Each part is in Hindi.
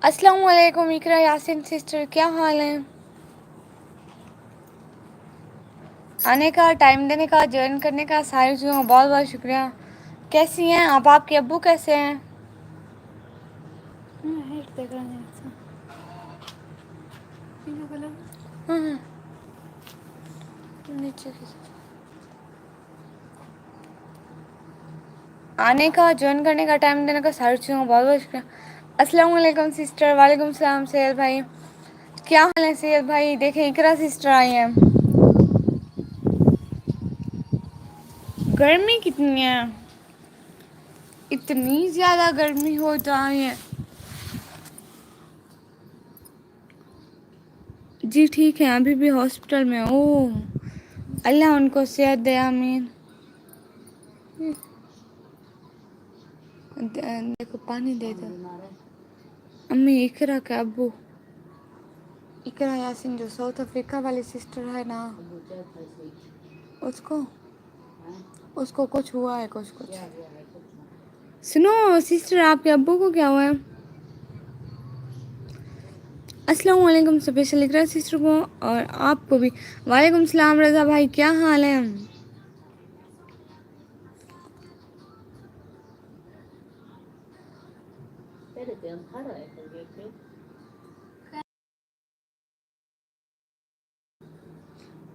अस्सलाम वालेकुम इकरा यासिन सिस्टर, क्या हाल है? आने का, टाइम देने का, ज्वाइन करने का, सारी चीज़ों का बहुत बहुत शुक्रिया। कैसी हैं आप? आपके अब्बू कैसे हैं? हाँ, नीचे आने का, ज्वाइन करने का, टाइम देने का, सारी चीज़ों का बहुत बहुत शुक्रिया। अस्सलाम वालेकुम सिस्टर। वालेकुम सलाम सैयद भाई, क्या हाल है सैयद भाई? देखें इकरा सिस्टर आई हैं। गर्मी कितनी है? इतनी ज़्यादा गर्मी हो रही है। जी ठीक है, अभी भी हॉस्पिटल में। ओह, अल्लाह उनको सेहत दे, आमीन। देखो पानी दे दो। अम्मी इकरा के अब्बू, इकरा यासिन जो साउथ अफ्रीका वाली सिस्टर है ना, उसको उसको कुछ हुआ है, कुछ कुछ। सुनो सिस्टर, आपके अब्बू को क्या हुआ है? अस्सलाम वालेकुम स्पेशल इकरा सिस्टर को, और आपको भी वालेकुम सलाम। रज़ा भाई क्या हाल है?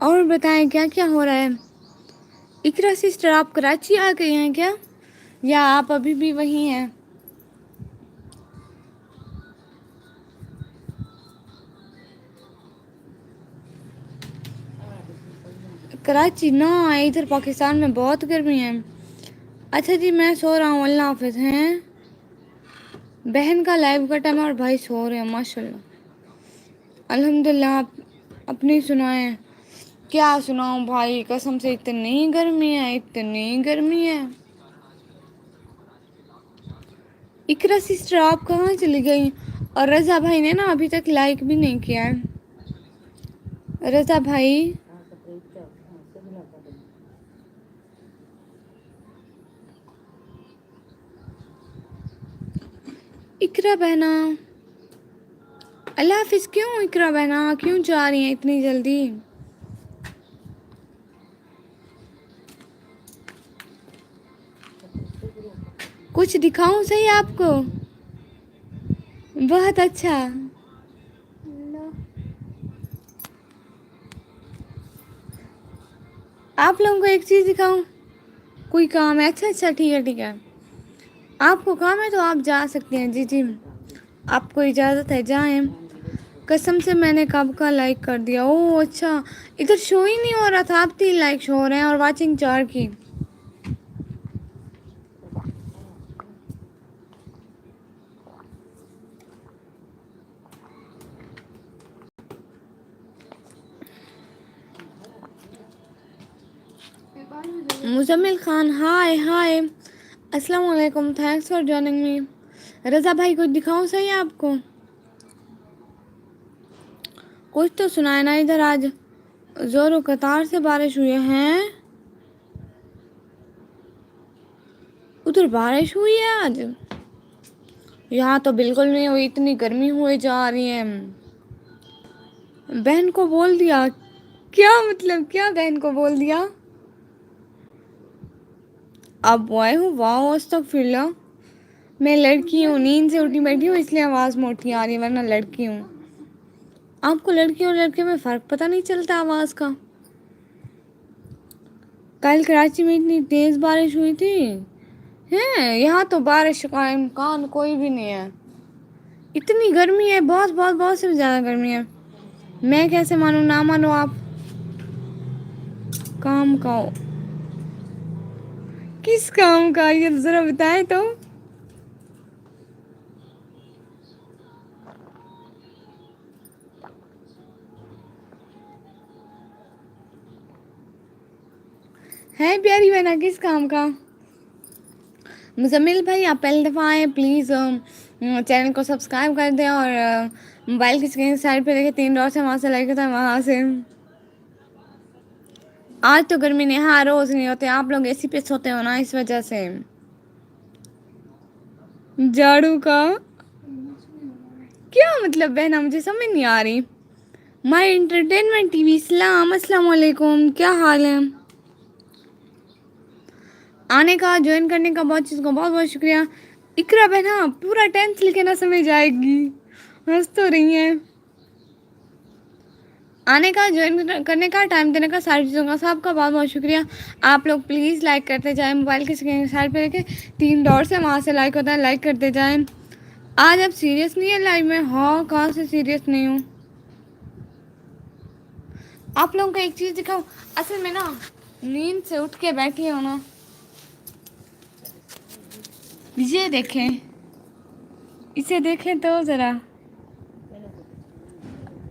और बताएं क्या क्या हो रहा है? इकरा सिस्टर, आप कराची आ गए हैं क्या, या आप अभी भी वहीं हैं? कराची ना, इधर पाकिस्तान में बहुत गर्मी है। अच्छा जी, मैं सो रहा हूँ, अल्लाह हाफिज़। हैं, बहन का लाइव का टाइम और भाई सो रहे हैं, माशाल्लाह अल्हम्दुलिल्लाह। आप अपनी सुनाएं। क्या सुनाऊं भाई, कसम से इतनी गर्मी है, इतनी गर्मी है। इकरा सिस्टर आप कहाँ चली गई? और रज़ा भाई ने ना अभी तक लाइक भी नहीं किया है। रज़ा भाई, इकरा बहना, अल्लाह हाफिज़। क्यों इकरा बहना, क्यों जा रही हैं इतनी जल्दी? कुछ दिखाऊं सही आपको? बहुत अच्छा। आप लोगों को एक चीज़ दिखाऊं? कोई काम है? अच्छा अच्छा, ठीक है ठीक है। आपको काम है तो आप जा सकते हैं। जी जी, आपको इजाज़त है, जाएं। कसम से मैंने कब का लाइक कर दिया। ओह अच्छा, इधर शो ही नहीं हो रहा था, अब 3 लाइक शो हो रहे हैं और वाचिंग 4 की। मुजम्मिल खान, हाय हाय, अस्सलाम वालेकुम, थैंक्स फॉर जॉइनिंग मी। रज़ा भाई कुछ दिखाऊं सही आपको? कुछ तो सुनाए ना, इधर आज जोरों कतार से बारिश हुई है। उधर बारिश हुई है आज? यहाँ तो बिल्कुल नहीं हुई, इतनी गर्मी हुई जा रही है। बहन को बोल दिया? क्या मतलब, क्या बहन को बोल दिया? अब बॉय हूँ, वाह अस्तगफिरुल्लाह। मैं लड़की हूँ, नींद से उठी बैठी हूँ, इसलिए आवाज़ मोटी आ रही है, वरना लड़की हूँ। आपको लड़की और लड़के में फ़र्क पता नहीं चलता आवाज़ का? कल कराची में इतनी तेज़ बारिश हुई थी। हैं, यहाँ तो बारिश का इम्कान कोई भी नहीं है। इतनी गर्मी है, बहुत बहुत बहुत से ज़्यादा गर्मी है। मैं कैसे मानूँ, ना मानो आप। काम का? किस काम का, ये ज़रा बताएं तो। है प्यारी बहना, किस काम का? मुजम्मिल भाई आप पहली दफ़ा आए, प्लीज़ चैनल को सब्सक्राइब कर दें, और मोबाइल की स्क्रीन साइड पे देखें 3 डॉट्स है, वहाँ से लाइक था, वहाँ से। आज तो गर्मी नहीं, हाँ रोज़ नहीं होते, आप लोग एसी पे सोते हो ना, इस वजह से। झाड़ू का? क्या मतलब बहना, मुझे समझ नहीं आ रही। माई एंटरटेनमेंट टीवी, इस्लाम, अस्सलाम वालेकुम, क्या हाल है? आने का, ज्वाइन करने का, बहुत चीज़ का बहुत बहुत शुक्रिया। इकरा बहना पूरा टेंथ लिखे ना समझ आएगी, हंस तो रही है। आने का, ज्वाइन करने का, टाइम देने का, सारी चीज़ों का सबका बहुत बहुत शुक्रिया। आप लोग प्लीज़ लाइक करते जाएं, मोबाइल के स्क्रीन साइड पे लेके 3 डॉट्स है, वहाँ से लाइक होता है, लाइक करते जाएं। आज आप सीरियस नहीं है लाइव में? हाँ, कहाँ से सीरियस नहीं हूँ। आप लोगों को एक चीज़ दिखाऊँ, असल में ना नींद से उठ के बैठी हो ना, ये देखें, इसे देखें तो ज़रा।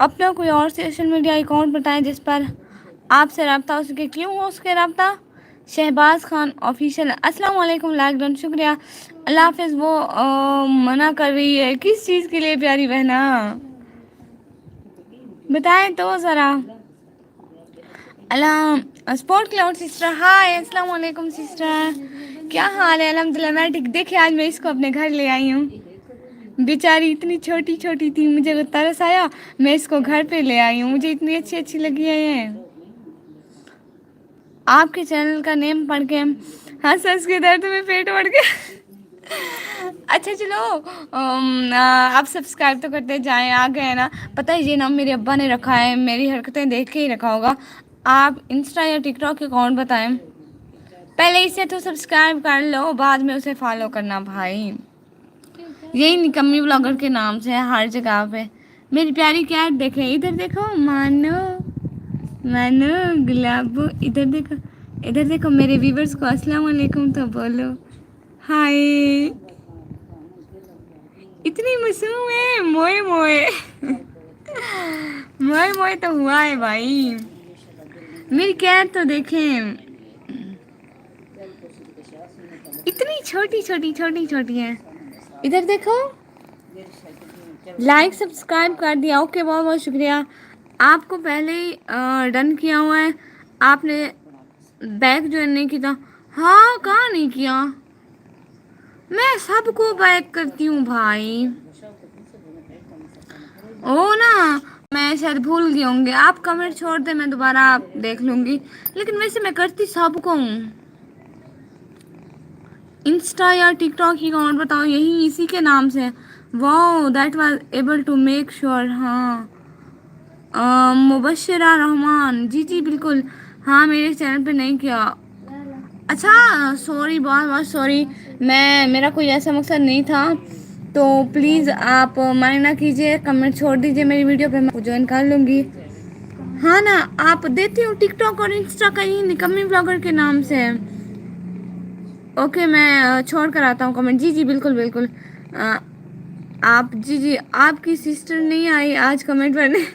अपना कोई और सोशल मीडिया अकाउंट बताएं जिस पर आपसे रब्ता हो सके। क्यों हो सके रब्ता? शहबाज खान ऑफिशियल, अस्सलाम वालेकुम, लाइक डन, शुक्रिया, अल्लाह हाफिज़। वो मना कर रही है किस चीज़ के लिए प्यारी बहना, बताएं तो ज़रा। अल्लाह स्पोर्ट क्लाउड सिस्टर, हाय, अस्सलाम वालेकुम सिस्टर, क्या हाल है? अल्हम्दुलिल्लाह मैं ठीक। देखिए आज मैं इसको अपने घर ले आई हूँ, बेचारी इतनी छोटी छोटी थी, मुझे तरस आया, मैं इसको घर पे ले आई हूँ, मुझे इतनी अच्छी अच्छी लगी है ये। आपके चैनल का नेम पढ़ के हंस हंस के दर्द में पेट बढ़ गया। अच्छा चलो, आप सब्सक्राइब तो करते जाएं, आ गए ना। पता है ये नाम मेरे अब्बा ने रखा है, मेरी हरकतें देख के ही रखा होगा। आप इंस्टा या टिकटॉक अकाउंट बताएं, पहले इसे तो सब्सक्राइब कर लो, बाद में उसे फॉलो करना भाई। यही निकम्मी ब्लॉगर के नाम से है हर जगह पे। मेरी प्यारी कैट देखें, इधर देखो, मानो मानो गुलाबो, इधर देखो, इधर देखो। मेरे व्यूवर्स को अस्सलाम वालेकुम तो बोलो, हाय। इतनी मासूम है, मोए मोए। मोए मोए तो हुआ है भाई। मेरी कैट तो देखें, इतनी छोटी छोटी छोटी छोटी है। इधर देखो, लाइक सब्सक्राइब कर दिया, ओके, बहुत बहुत शुक्रिया। आपको पहले ही डन किया हुआ है, आपने बैक ज्वाइन नहीं किया। हाँ, कहाँ नहीं किया, मैं सबको बैक करती हूँ भाई। ओ ना, मैं शायद भूल गए होंगे, आप कमेंट छोड़ दे, मैं दोबारा देख लूँगी, लेकिन वैसे मैं करती सबको हूँ। इंस्टा या टिकटॉक की अकाउंट बताओ, यही इसी के नाम से। Wow, that was able to make sure. हाँ, मुबशरा रहमान, जी जी बिल्कुल। हाँ, मेरे चैनल पे नहीं किया। अच्छा, सॉरी, बहुत बहुत सॉरी, मैं, मेरा कोई ऐसा मकसद नहीं था, तो प्लीज़ आप माने ना कीजिए, कमेंट छोड़ दीजिए मेरी वीडियो पे, मैं ज्वाइन कर लूँगी। हाँ ना, आप देती हूँ टिकटॉक और इंस्टा का ही निकम्मी ब्लॉगर के नाम से। ओके, मैं छोड़ कर आता हूँ कमेंट। जी जी बिल्कुल बिल्कुल। आप, जी जी, आपकी सिस्टर नहीं आई आज कमेंट पढ़ने?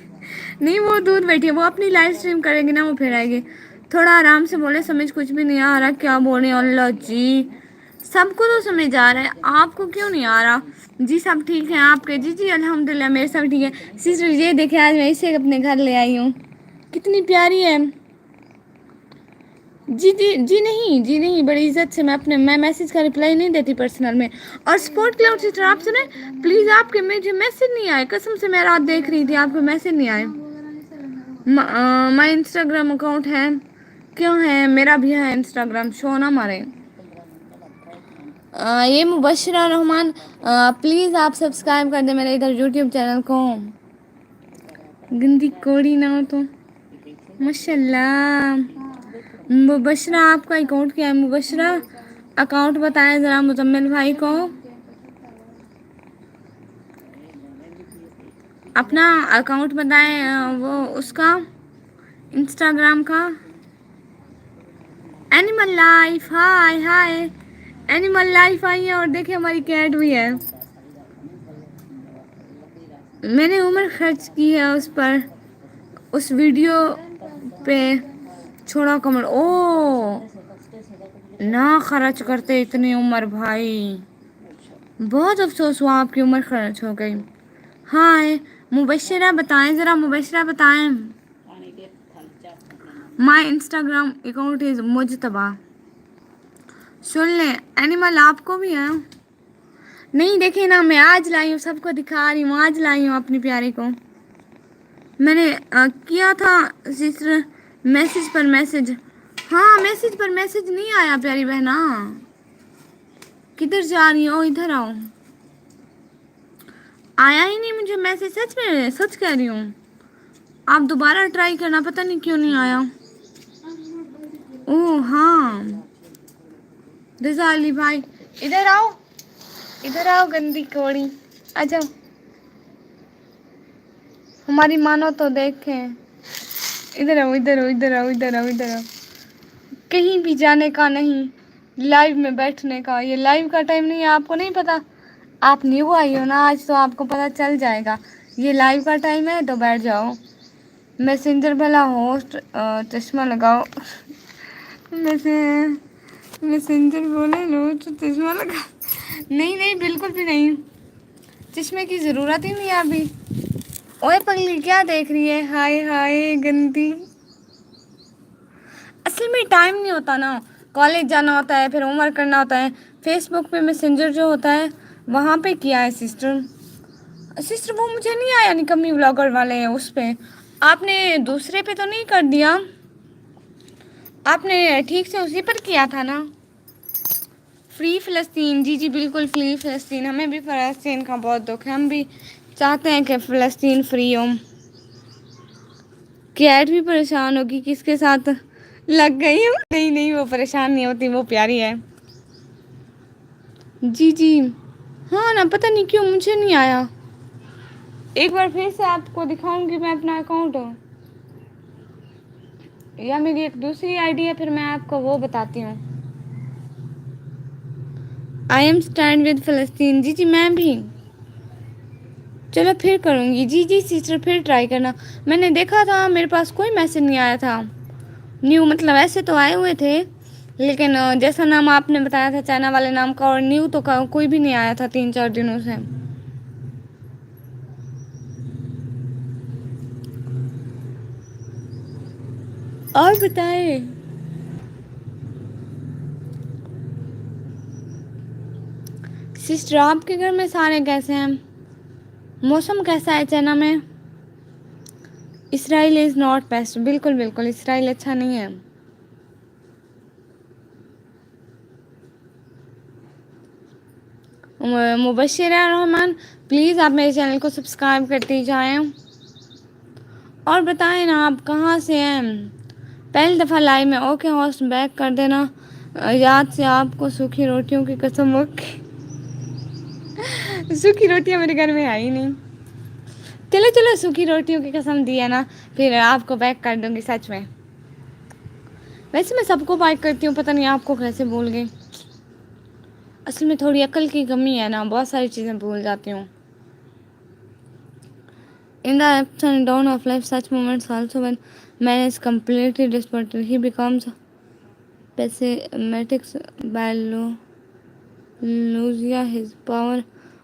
नहीं, वो दूर बैठी है, वो अपनी लाइव स्ट्रीम करेगी ना, वो फिर आएगी। थोड़ा आराम से बोले, समझ कुछ भी नहीं आ रहा क्या बोल रहे हैं। अल्लाह जी, सबको तो समझ आ रहा है, आपको क्यों नहीं आ रहा? जी सब ठीक है आपके? जी जी अल्हम्दुलिल्लाह मेरे सब ठीक है। सिस्टर ये देखे, आज मैं इसे अपने घर ले आई हूँ, कितनी प्यारी है। जी जी जी नहीं, जी नहीं, बड़ी इज्जत से मैं मैसेज का रिप्लाई नहीं देती पर्सनल में। और स्पोर्ट क्लाउड सिस्टर, आप सुने प्लीज़, आपके मुझे मैसेज नहीं आए, कसम से मैं रात देख रही थी, आपके मैसेज नहीं आए। माई इंस्टाग्राम अकाउंट है, क्यों है? मेरा भी है इंस्टाग्राम, शो ना मारे। ये मुबशरा रहमान, प्लीज़ आप सब्सक्राइब कर दे मेरे इधर यूट्यूब चैनल को, गंदी कोड़ी ना हो तो। माशाल्लाह, मुबशरा आपका अकाउंट क्या है? मुबशरा अकाउंट बताएं ज़रा मुजम्मिल भाई को, अपना अकाउंट बताएं, वो उसका इंस्टाग्राम का। Animal life, hi hi, animal life I है, और देखिए हमारी कैट भी है। मैंने उम्र खर्च की है उस पर, उस वीडियो पे, छोड़ा कमर। ओ ना खर्च करते इतनी उम्र भाई, बहुत अफसोस हुआ आपकी उम्र खर्च हो गई। हाय मुबशरा बताएं ज़रा, मुबशरा बताएं। My Instagram account is Mujtaba. सुन लें, एनिमल आपको भी है? नहीं देखे ना, मैं आज लाई हूँ, सबको दिखा रही हूँ, आज लाई हूँ अपनी प्यारी को। मैंने किया था सिस्टर मैसेज पर मैसेज। हाँ मैसेज पर मैसेज नहीं आया प्यारी बहना। किधर जा रही हो, इधर आओ। आया ही नहीं मुझे मैसेज, सच में सच कह रही हूँ। आप दोबारा ट्राई करना, पता नहीं क्यों नहीं आया। ओह हाँ रजा अली भाई, इधर आओ, इधर आओ गंदी कौड़ी, आ जाओ। हमारी मानो तो देखें। इधर आओ, इधर आओ, इधर आओ, इधर आओ, इधर आओ। कहीं भी जाने का नहीं, लाइव में बैठने का। ये लाइव का टाइम नहीं है, आपको नहीं पता? आप न्यू आई हो ना आज, तो आपको पता चल जाएगा। ये लाइव का टाइम है तो बैठ जाओ। मैसेंजर भला होस्ट, चश्मा लगाओ। वैसे मैसेंजर बोले लो तो चश्मा लगा। नहीं नहीं बिल्कुल भी नहीं, चश्मे की ज़रूरत ही नहीं है अभी। ओए पगली क्या देख रही है, हाय हाय गंदी। असल में टाइम नहीं होता ना, कॉलेज जाना होता है, फिर होमवर्क करना होता है। फेसबुक पे मैसेंजर जो होता है वहाँ पे किया है सिस्टर। सिस्टर वो मुझे नहीं आया, निकम्मी व्लॉगर वाले हैं उस पे। आपने दूसरे पे तो नहीं कर दिया? आपने ठीक से उसी पर किया था ना? फ्री फ़लस्तीन, जी जी बिल्कुल फ्री फ़लस्तीन। हमें भी फ़लस्तीन का बहुत दुख है, हम भी चाहते हैं कि फ़लस्तीन फ्री हो। कैट भी परेशान होगी, किसके साथ लग गई हो? नहीं नहीं वो परेशान नहीं होती, वो प्यारी है। जी जी हाँ ना, पता नहीं क्यों मुझे नहीं आया। एक बार फिर से आपको दिखाऊंगी मैं अपना अकाउंट, या मेरी एक दूसरी आईडी है, फिर मैं आपको वो बताती हूँ। आई एम स्टैंड विद फ़लस्तीन, जी जी मैं भी। चलो फिर करूँगी, जी जी सिस्टर फिर ट्राई करना। मैंने देखा था मेरे पास कोई मैसेज नहीं आया था न्यू, मतलब ऐसे तो आए हुए थे, लेकिन जैसा नाम आपने बताया था चाइना वाले नाम का, और न्यू तो कोई भी नहीं आया था 3-4 दिनों से। और बताए सिस्टर आपके घर में सारे कैसे हैं? मौसम कैसा है चाइना में? इसराइल इज़ नॉट बेस्ट, बिल्कुल बिल्कुल इसराइल अच्छा नहीं है। मुबशिरा रहमान प्लीज़ आप मेरे चैनल को सब्सक्राइब करते जाएं। और बताएं ना आप कहाँ से हैं? पहली दफ़ा लाइव में, ओके होस्ट बैक कर देना। याद से आपको सूखी रोटियों की कसम, ओके। सूखी रोटियां मेरे घर में आई नहीं। चलो चलो सूखी रोटियों की कसम दी है ना, फिर आपको बैक कर दूंगी सच में। वैसे मैं सबको बैक करती हूँ, पता नहीं आपको कैसे भूल गई। असल में थोड़ी अकल की कमी है ना, बहुत सारी चीज़ें भूल जाती हूँ। In the ups and downs of life, such moments also when man is completely desperate, he becomes pessimistic by losing his power,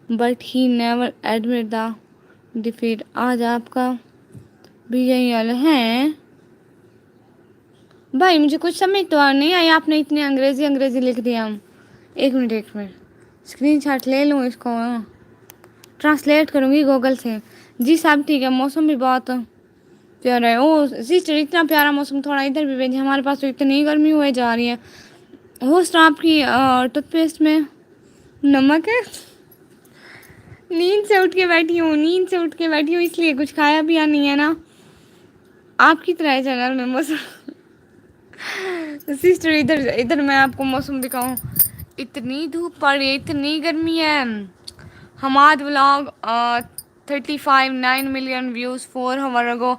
but he never admit the defeat. आज आपका भी यही हाल है भाई, मुझे कुछ समझ तो नहीं आई, आपने इतनी अंग्रेजी अंग्रेजी लिख दिया। एक मिनट स्क्रीनशॉट ले लूँ इसको, ट्रांसलेट करूँगी गूगल से। जी साहब ठीक है, मौसम भी बहुत प्यारा है। ओ सिस्टर इतना प्यारा मौसम थोड़ा इधर भी भेजिए, हमारे पास तो इतनी गर्मी हुए जा रही है। होस्ट आपकी टूथपेस्ट में नमक है? नींद से उठ के बैठी हूँ, नींद से उठ के बैठी हूँ, इसलिए कुछ खाया पिया नहीं है ना, आपकी तरह है चैनल में मौसम। सिस्टर इधर इधर मैं आपको मौसम दिखाऊं, इतनी धूप पड़ रही है, इतनी गर्मी है। Hammad vlog 35 9 million views 4 hours ago।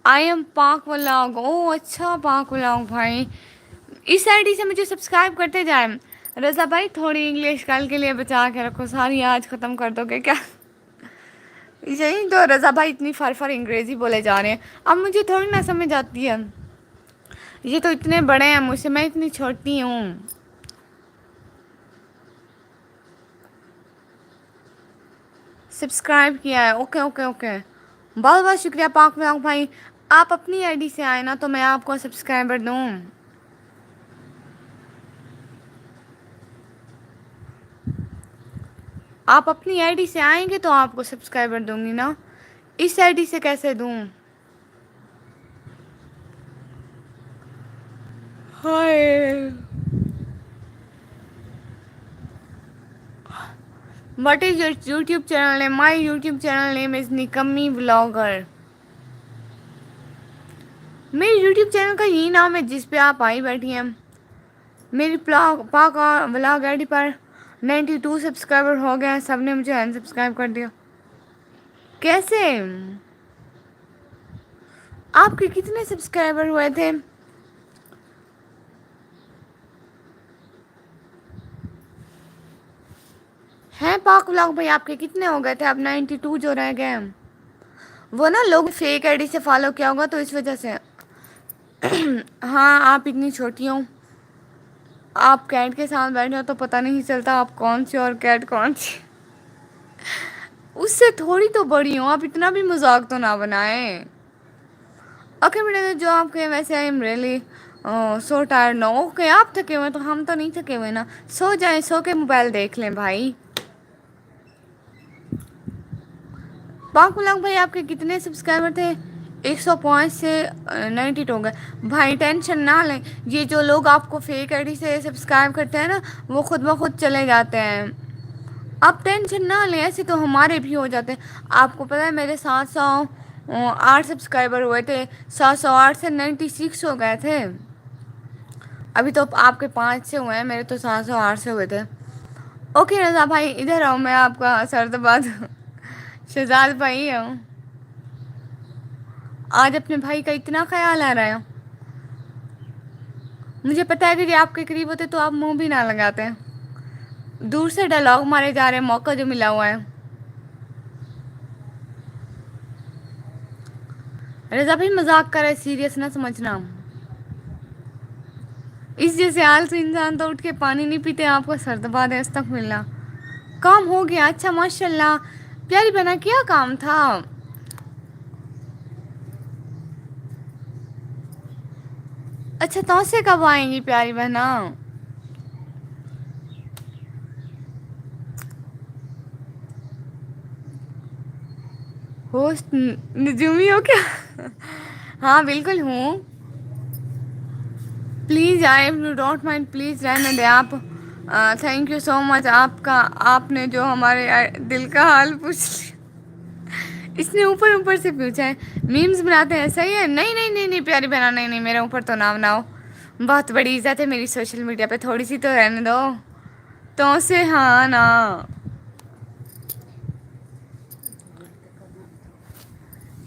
I am Pak vlog, oh अच्छा पाक व्लॉग भाई, इस आईडी से मुझे सब्सक्राइब करते जाए। रज़ा भाई थोड़ी इंग्लिश कल के लिए बचा के रखो, सारी आज ख़त्म कर दोगे क्या? यही तो रज़ा भाई इतनी फर अंग्रेज़ी बोले जा रहे हैं, अब मुझे थोड़ी ना समझ आती है। ये तो इतने बड़े हैं मुझसे, मैं इतनी छोटी हूँ। सब्सक्राइब किया है, ओके ओके ओके, बहुत बहुत शुक्रिया पाक व्लॉग भाई। आप अपनी आईडी से आए ना तो मैं आपको सब्सक्राइबर दूँ। आप अपनी आईडी से आएंगे तो आपको सब्सक्राइबर दूंगी ना, इस आईडी से कैसे दूं? Hi, what is your YouTube channel name? My YouTube channel name is Nikammi vlogger. मेरे यूट्यूब चैनल का यही नाम है जिस पे आप आई बैठी हैं। मेरी पाक व्लॉग आईडी पर 92 सब्सक्राइबर हो गए हैं, सबने मुझे अनसब्सक्राइब कर दिया। कैसे? आपके कितने सब्सक्राइबर हुए थे? हैं पाक व्लॉग भाई, आपके कितने हो गए थे? अब 92 जो रह गए हैं। वो ना लोग फेक आईडी से फॉलो किया होगा तो इस वजह से। हाँ, आप इतनी छोटी हो, आप कैट के साथ बैठे हो तो पता नहीं चलता आप कौन सी और कैट कौन सी। उससे थोड़ी तो बड़ी हो, आप इतना भी मजाक तो ना बनाए। ओके मेरे जो आपके वैसे I am really so tired no. Okay आप थके हुए तो हम तो नहीं थके हुए ना, सो जाए, सो के मोबाइल देख लें भाई। पाक व्लॉग भाई आपके कितने सब्सक्राइबर थे? 105 से 92 हो गए भाई। टेंशन ना लें, ये जो लोग आपको फेक आईडी से सब्सक्राइब करते हैं ना, वो खुद ब खुद चले जाते हैं। आप टेंशन ना लें, ऐसे तो हमारे भी हो जाते हैं। आपको पता है मेरे 708 सब्सक्राइबर हुए थे, 708 से 96 हो गए थे। अभी तो आपके 5 से हुए हैं, मेरे तो 708 से हुए थे। ओके रज़ा भाई इधर आओ, मैं आपका सरदबाद शहजाद भाई हूँ। आज अपने भाई का इतना ख्याल आ रहा है। मुझे पता है कि ये आपके करीब होते तो आप मुंह भी ना लगाते। दूर से डायलॉग मारे जा रहे हैं, मौका जो मिला हुआ है। रज़ा भाई मजाक कर रहे, सीरियस ना समझना। इस जैसे आलसी इंसान तो उठ के पानी नहीं पीते, आपको सरदबाद है तक मिलना। काम हो गया? अच्छा माशाल्लाह, प्यारी बहना क्या काम था? अच्छा तो से कब आएंगी प्यारी बहना? होस्ट नजूमी हो क्या? हाँ बिल्कुल हूँ। Please I don't mind, please रहने दे आप। थैंक यू सो मच आपका, आपने जो हमारे दिल का हाल पूछ लिया। इसने ऊपर ऊपर से पूछा है, मीम्स बनाते हैं सही है? नहीं नहीं नहीं नहीं प्यारी बहना, नहीं नहीं मेरे ऊपर तो ना बनाओ, बहुत बड़ी इज्जत है मेरी सोशल मीडिया पे, थोड़ी सी तो रहने दो। तो से हाँ ना,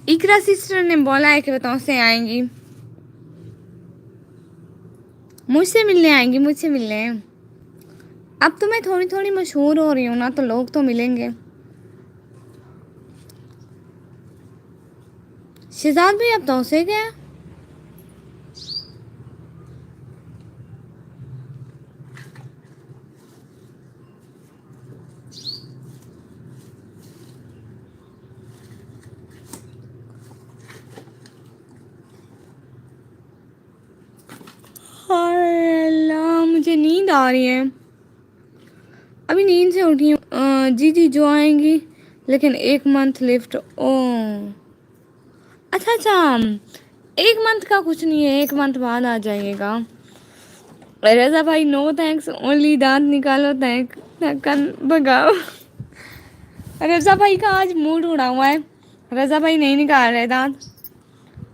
इकरा सिस्टर ने बोला है कि बताओ से आएंगी, मुझसे मिलने आएंगी, मुझसे मिलने। अब तो मैं थोड़ी थोड़ी मशहूर हो रही हूँ ना, तो लोग तो मिलेंगे। शहजाद भाई अब तो से गए? हाय अल्लाह, मुझे नींद आ रही है, अभी नींद से उठी हूँ। जी जी जो आएंगी, लेकिन 1 मंथ लिफ्ट। ओ अच्छा अच्छा, 1 मंथ का कुछ नहीं है, 1 मंथ बाद आ जाइएगा। रज़ा भाई नो थैंक्स, ओनली दांत निकालो, थैंक ढक्कन भगाओ। रज़ा भाई का आज मूड उड़ा हुआ है, रज़ा भाई नहीं निकाल रहे दांत,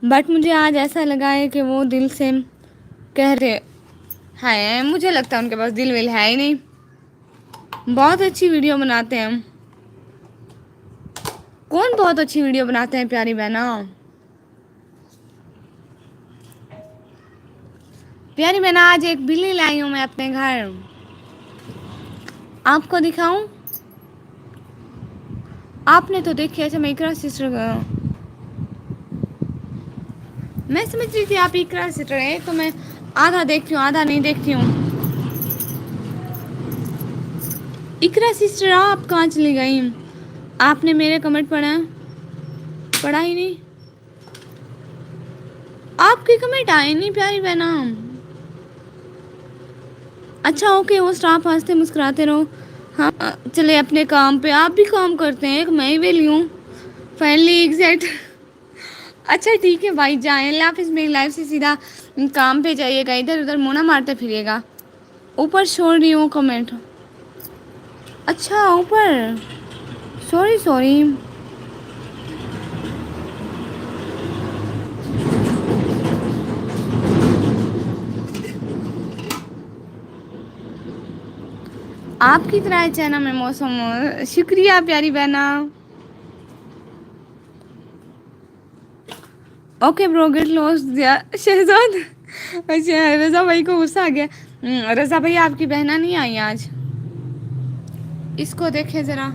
बट मुझे आज ऐसा लगा है कि वो दिल से कह रहे हैं। मुझे लगता है उनके पास दिल विल है ही नहीं। बहुत अच्छी वीडियो बनाते हैं। कौन बहुत अच्छी वीडियो बनाते हैं प्यारी बहना? प्यारी बहना आज एक बिल्ली लाई हूँ मैं अपने घर, आपको दिखाऊं? आपने तो देखी। अच्छा मैं इकरा सिस्टर का, मैं समझ रही थी आप इकरा सिस्टर है, तो मैं आधा देखती हूँ आधा नहीं देखती हूँ। इकरा सिस्टर आप कहाँ चली गई? आपने मेरे कमेंट पढ़ा है? पढ़ा ही नहीं, आपके कमेंट आए नहीं प्यारी बहना। अच्छा ओके होस्ट, आप हंसते मुस्कुराते रहो, हाँ चले अपने काम पे, आप भी काम करते हैं, एक मैं ही वेली हूँ फाइनली एग्जैक्ट। अच्छा ठीक है भाई, जाए अल्लाह हाफिज़। मेरी लाइफ से सीधा काम पे जाइएगा, इधर उधर मुना मारते फिरिएगा। ऊपर छोड़ रही हूँ कमेंट। अच्छा ऊपर, सॉरी सॉरी। आपकी तरह है चैना में मौसम, शुक्रिया प्यारी बहना। ओके ब्रो गेट लॉस्ट दिया शहजाद। अच्छा रज़ा भाई को गुस्सा आ गया। रज़ा भाई आपकी बहना नहीं आई आज, इसको देखे ज़रा।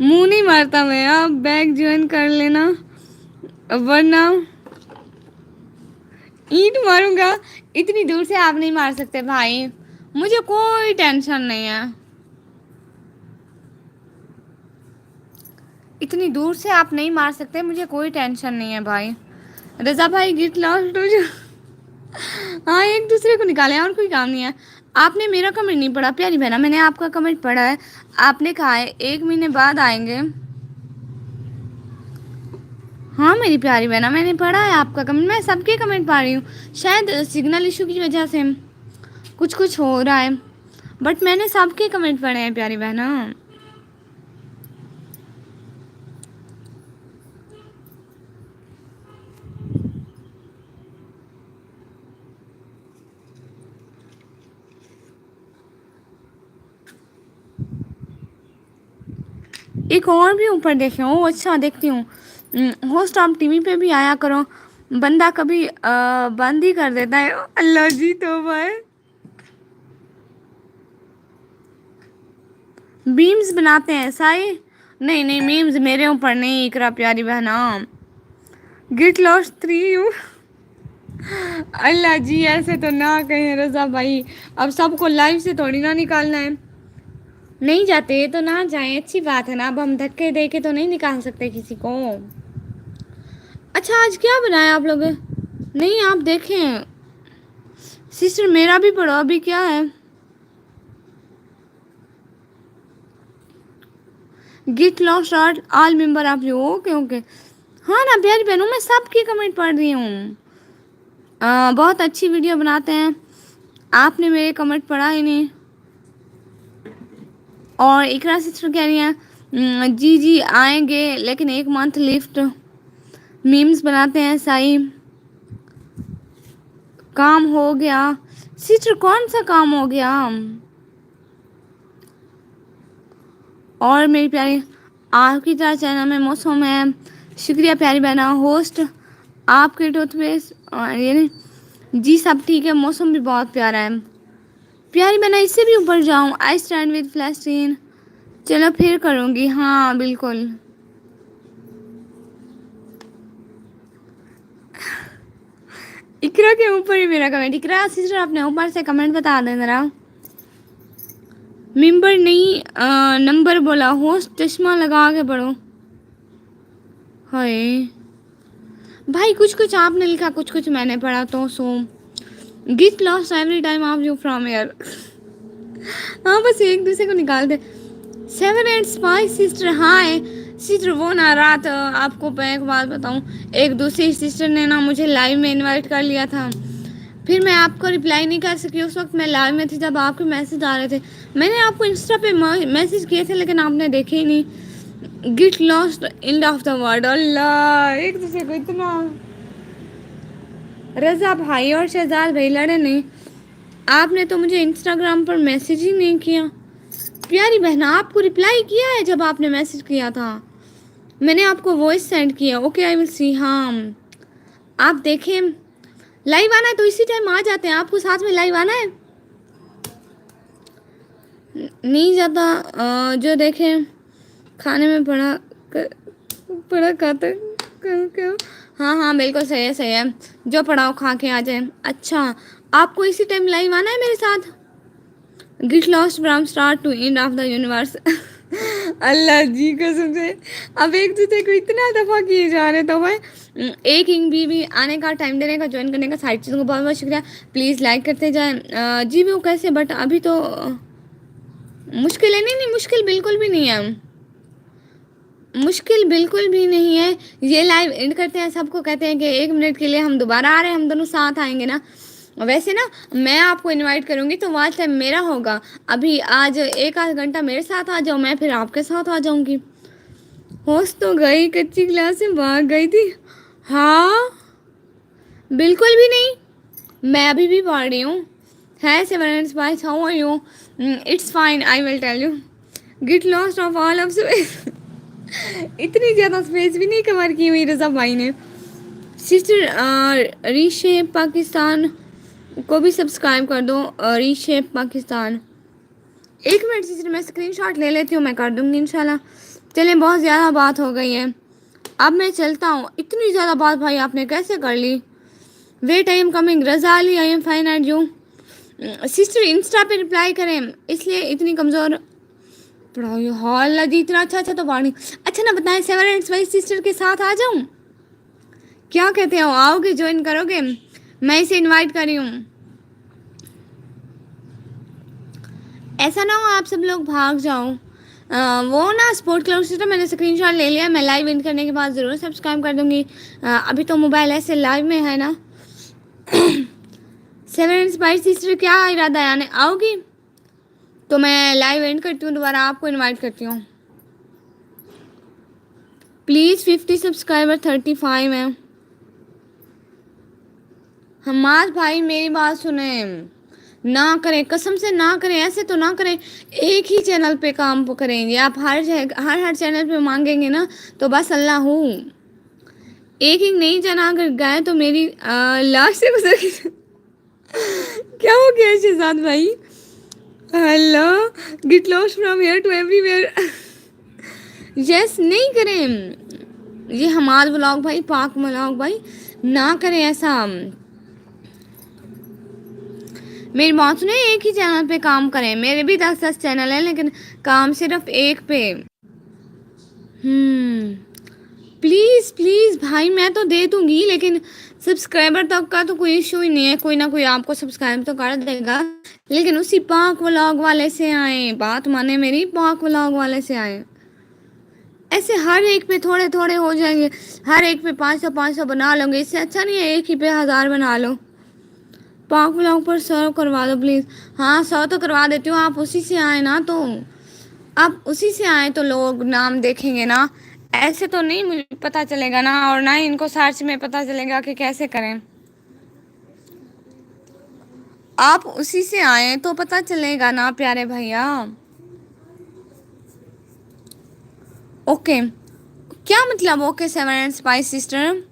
मुंह नहीं मारता मैं, आप बैग ज्वाइन कर लेना वरना ईंट मारूंगा। इतनी दूर से आप नहीं मार सकते भाई, मुझे कोई टेंशन नहीं है। इतनी दूर से आप नहीं मार सकते, मुझे कोई टेंशन नहीं है भाई। रज़ा भाई गिट लॉस्ट हो जाओ। हाँ एक दूसरे को निकाले, और कोई काम नहीं है। आपने मेरा कमेंट नहीं पढ़ा प्यारी बहना, मैंने आपका कमेंट पढ़ा है। आपने कहा है 1 महीने बाद आएंगे। हाँ मेरी प्यारी बहना, मैंने पढ़ा है आपका कमेंट, मैं सबके कमेंट पढ़ रही हूँ। शायद सिग्नल इशू की वजह से कुछ कुछ हो रहा है, बट मैंने सबके कमेंट पढ़े हैं प्यारी बहना। एक और भी ऊपर देखे हो, अच्छा देखती हूँ। होस्ट आप टीवी पे भी आया करो, बंदा कभी बंद ही कर देता है। अल्लाह जी तो भाई बीम्स बनाते हैं साई। नहीं नहीं मीम्स मेरे ऊपर नहीं इकरा प्यारी बहना। Get lost 3 you. Allah ji ऐसे तो ना कहें रज़ा भाई, अब सबको लाइव से थोड़ी ना निकालना है। नहीं जाते तो ना जाए, अच्छी बात है ना। अब हम धक्के दे के तो नहीं निकाल सकते किसी को। अच्छा आज क्या बनाया आप लोग? नहीं आप देखें सिस्टर, मेरा भी पढ़ो अभी क्या है। Get lost art all member आप यू ओके ओके। हाँ ना प्यारी बहनों, मैं सबकी कमेंट पढ़ रही हूँ। बहुत अच्छी वीडियो बनाते हैं, आपने मेरे कमेंट पढ़ा ही नहीं। और इकरा सिस्टर कह रही हैं जी जी आएंगे लेकिन 1 मंथ लिफ्ट। मीम्स बनाते हैं साई, काम हो गया। सिस्टर कौन सा काम हो गया? और मेरी प्यारी आपकी तरह चैनल में मौसम है, शुक्रिया प्यारी बहना। होस्ट आपके टूथपेस्ट ये नहीं जी, सब ठीक है, मौसम भी बहुत प्यारा है। प्यारी बहना इससे भी ऊपर जाऊँ, आई स्टैंड विद फ्लैस्टीन। चलो फिर करूँगी, हाँ बिल्कुल। इकरा के ऊपर ही मेरा कमेंट। इकरा सिस्टर अपने ऊपर से कमेंट बता दें ज़रा। मेंबर नहीं नंबर बोला, होस्ट चश्मा लगा के पढ़ो। हाय भाई कुछ कुछ आपने लिखा, कुछ कुछ मैंने पढ़ा, तो सो गेट लॉस्ट एवरी टाइम आप यू फ्रॉम एयर। हाँ बस एक दूसरे को निकाल दे। 7 8 सिस्टर हाय। सिस्टर वो ना रात आपको मैं एक बात बताऊँ, एक दूसरी सिस्टर ने ना मुझे लाइव में इनवाइट कर लिया था, फिर मैं आपको रिप्लाई नहीं कर सकी। उस वक्त मैं लाइव में थी जब आपके मैसेज आ रहे थे। मैंने आपको इंस्टा पे मैसेज किए थे लेकिन आपने देखे ही नहीं। Get lost end of the world. Allah एक दूसरे को इतना। रज़ा भाई और शहजाद भाई लड़े नहीं, आपने तो मुझे इंस्टाग्राम पर मैसेज ही नहीं किया। प्यारी बहना आपको रिप्लाई किया है जब आपने मैसेज किया था, मैंने आपको वॉइस सेंड किया। Okay I will see. हाँ आप देखें लाइव आना है तो इसी टाइम आ जाते हैं, आपको साथ में लाइव आना है। नहीं जाता जो देखे खाने में पड़ा खाते क्यों। हाँ हाँ बिल्कुल सही है सही है, जो पढ़ाओ खा के आ जाए। अच्छा आपको इसी टाइम लाइव आना है मेरे साथ। Get lost from start to end of the universe. Allah ji कसम से। अब एक दूसरे को इतना दफ़ा किए जा रहे तो भाई एक इंग भी आने का, टाइम देने का, ज्वाइन करने का, साइड चीज़ों को बहुत बहुत शुक्रिया। प्लीज़ लाइक करते जाएं। जी वो कैसे, बट अभी तो मुश्किल है। नहीं नहीं, मुश्किल बिल्कुल भी नहीं है, मुश्किल बिल्कुल भी नहीं है। ये लाइव एंड करते हैं, सबको कहते हैं कि 1 मिनट के लिए हम दोबारा आ रहे हैं, हम दोनों साथ आएंगे ना। वैसे ना मैं आपको इनवाइट करूँगी तो वॉच टाइम मेरा होगा। अभी आज एक आध घंटा मेरे साथ आ जाओ, मैं फिर आपके साथ आ जाऊँगी। होश तो गई, कच्ची क्लास में भाग गई थी। हाँ, बिल्कुल भी नहीं, मैं अभी भी पढ़ रही हूँ। है seven spice, how are you? It's fine, I will tell you. Get lost of all of space. इतनी ज़्यादा स्पेस भी नहीं कवर की हुई रज़ा भाई ने। सिस्टर रीशेप पाकिस्तान को भी सब्सक्राइब कर दो। रीशेप पाकिस्तान, 1 मिनट सिस्टर मैं स्क्रीनशॉट ले लेती हूँ, मैं कर दूँगी इंशाल्लाह। चलें, बहुत ज़्यादा बात हो गई है, अब मैं चलता हूँ। इतनी ज़्यादा बात भाई आपने कैसे कर ली? Wait, I am coming. Raza Ali, I am fine and you? Sister Insta पे रिप्लाई करें इसलिए इतनी कमज़ोर पढ़ाई। हॉल जी इतना अच्छा अच्छा तो पढ़ी। अच्छा ना बताएं, 7 सिस्टर के साथ आ जाऊँ? क्या कहते हो, आओगे, ज्वाइन करोगे? मैं इसे इनवाइट कर रही हूँ। ऐसा ना हो आप सब लोग भाग जाओ। वो ना स्पोर्ट क्लब सिस्टर मैंने स्क्रीनशॉट ले लिया, मैं लाइव इन करने के बाद ज़रूर सब्सक्राइब कर दूँगी। अभी तो मोबाइल ऐसे लाइव में है ना। 7 सिस्टर क्या इरादा है, आने आओगी? तो मैं लाइव एंड करती हूँ, दोबारा आपको इनवाइट करती हूँ। प्लीज़ 50 सब्सक्राइबर 35 है। हमाद भाई मेरी बात सुने, ना करें, कसम से ना करें, ऐसे तो ना करें। एक ही चैनल पे काम करेंगे, आप हर चैनल पे मांगेंगे ना तो बस अल्लाह हूँ। एक एक नहीं जना अगर गए तो मेरी लाश से गुजर गई। क्या हो गया शहजाद भाई? Hello, get lost from here to everywhere. Yes, नहीं करें ये हमाद व्लॉग भाई, पाक व्लॉग भाई, ना करें ऐसा। मेरी बात सुने, एक ही चैनल पे काम करें। मेरे भी 10 चैनल हैं लेकिन काम सिर्फ एक पे। प्लीज़ प्लीज़ भाई, मैं तो दे दूंगी लेकिन सब्सक्राइबर तक का तो कोई इशू ही नहीं है, कोई ना कोई आपको सब्सक्राइब तो कर देगा। लेकिन उसी पाक व्लॉग वाले से आए, बात माने मेरी, पाक व्लॉग वाले से आए। ऐसे हर एक पे थोड़े थोड़े हो जाएंगे, हर एक पे 500 बना लोगे, इससे अच्छा नहीं है एक ही पे 1000 बना लो। पाक व्लॉग पर 100 करवा दो प्लीज़। हाँ 100 तो करवा देती हूँ, आप उसी से आए ना, तो आप उसी से आए तो लोग नाम देखेंगे ना, ऐसे तो नहीं मुझे पता चलेगा ना, और ना ही इनको सर्च में पता चलेगा कि कैसे करें। आप उसी से आए तो पता चलेगा ना प्यारे भैया। ओके, क्या मतलब ओके 7 सिस्टर?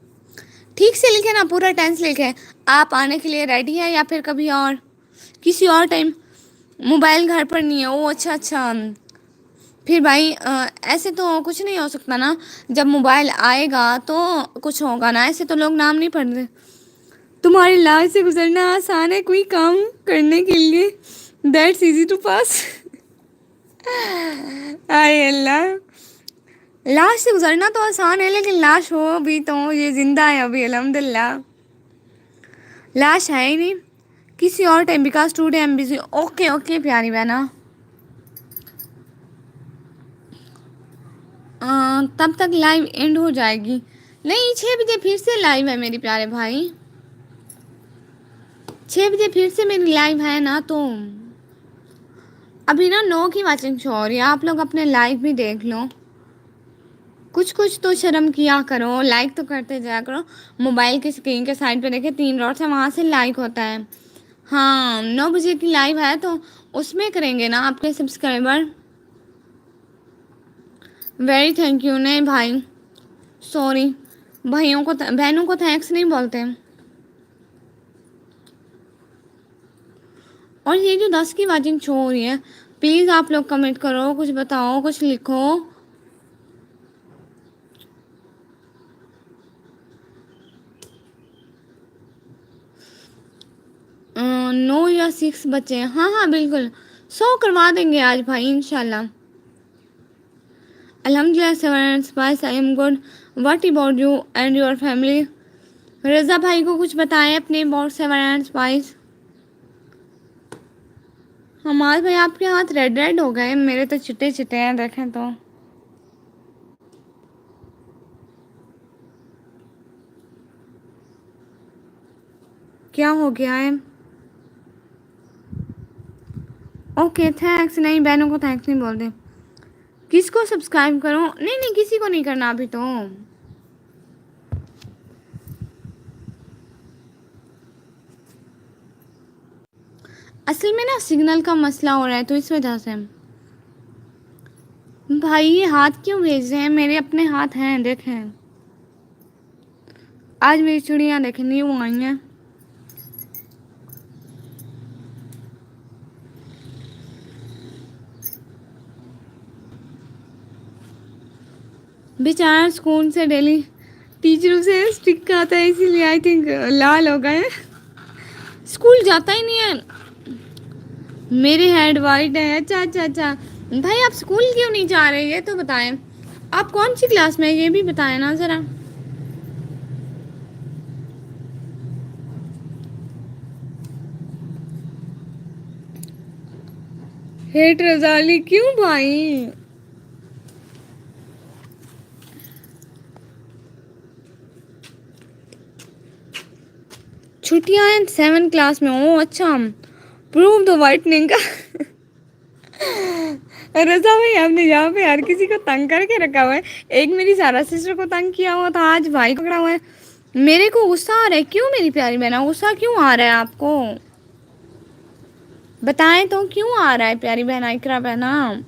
ठीक से लिखे ना, पूरा टेंस लिखे। आप आने के लिए रेडी है या फिर कभी और किसी और टाइम? मोबाइल घर पर नहीं है? ओ अच्छा अच्छा, फिर भाई ऐसे तो कुछ नहीं हो सकता ना, जब मोबाइल आएगा तो कुछ होगा ना, ऐसे तो लोग नाम नहीं पढ़ते। तुम्हारी लाइफ से गुजरना आसान है कोई काम करने के लिए, दैट्स इजी टू पास। आए अल्लाह, लाश से गुजरना तो आसान है लेकिन लाश हो भी तो, ये जिंदा है अभी अल्हम्दुलिल्लाह, लाश है ही नहीं। किसी और time, because today I am busy. Okay okay प्यारी बहना, तब तक लाइव एंड हो जाएगी। नहीं, 6 बजे फिर से लाइव है मेरी प्यारे भाई, 6 बजे फिर से मेरी लाइव है ना, तो अभी ना 9 की वाचिंग शो हो रही है। आप लोग अपने लाइव भी देख लो, कुछ कुछ तो शर्म किया करो, लाइक तो करते जाया करो। मोबाइल की स्क्रीन के साइड पे देखे 3 डॉट्स है, वहाँ से लाइक होता है। हाँ 9 बजे की लाइव है तो उसमें करेंगे ना आपके सब्सक्राइबर। Very thank you. नहीं भाई सॉरी, भाइयों को बहनों को थैंक्स नहीं बोलते। और ये जो 10 की वाचिंग शो हो रही है, प्लीज़ आप लोग कमेंट करो, कुछ बताओ, कुछ लिखो। नो या 6 बचे हैं, हाँ हाँ बिल्कुल 100 करवा देंगे आज भाई इंशाल्लाह। अल्हम्दुलिल्लाह 7 I am good. What about you and your family? Raza भाई को कुछ बताएं अपने अबाउट 7 हमारे भाई आपके हाथ रेड रेड हो गए, मेरे तो चिट्टे चिट्टे हैं, देखें तो। क्या हो गया है? Okay thanks. नहीं, बहनों को थैंक्स नहीं बोलते। किसको सब्सक्राइब करूं? नहीं नहीं, किसी को नहीं करना अभी तो। असल में ना सिग्नल का मसला हो रहा है तो इस वजह से। भाई ये हाथ क्यों भेज रहे हैं? मेरे अपने हाथ हैं, देखें। आज मेरी चूड़ियाँ देखें न्यू आई हैं। बेचारा स्कूल से डेली टीचरों से स्टिक आता है, इसीलिए आई थिंक लाल हो गए। स्कूल जाता ही नहीं है। मेरे हेड वाइट है। अच्छा अच्छा अच्छा। भाई आप स्कूल क्यों नहीं जा रहे ये तो बताएं। आप कौन सी क्लास में ये भी बताएं ना ज़रा। हेट रजाली क्यों भाई? छुट्टियां हैं 7 क्लास में। ओ अच्छा, प्रूव द वाइटनिंग का। रजा भाई आपने यहाँ पे हर किसी को तंग करके रखा हुआ है। एक मेरी सारा सिस्टर को तंग किया हुआ था, आज भाई को पकड़ा हुआ है। मेरे को गुस्सा आ रहा है। क्यों मेरी प्यारी बहना, गुस्सा क्यों आ रहा है आपको? बताएं तो क्यों आ रहा है प्यारी बहना, इकरा बहना?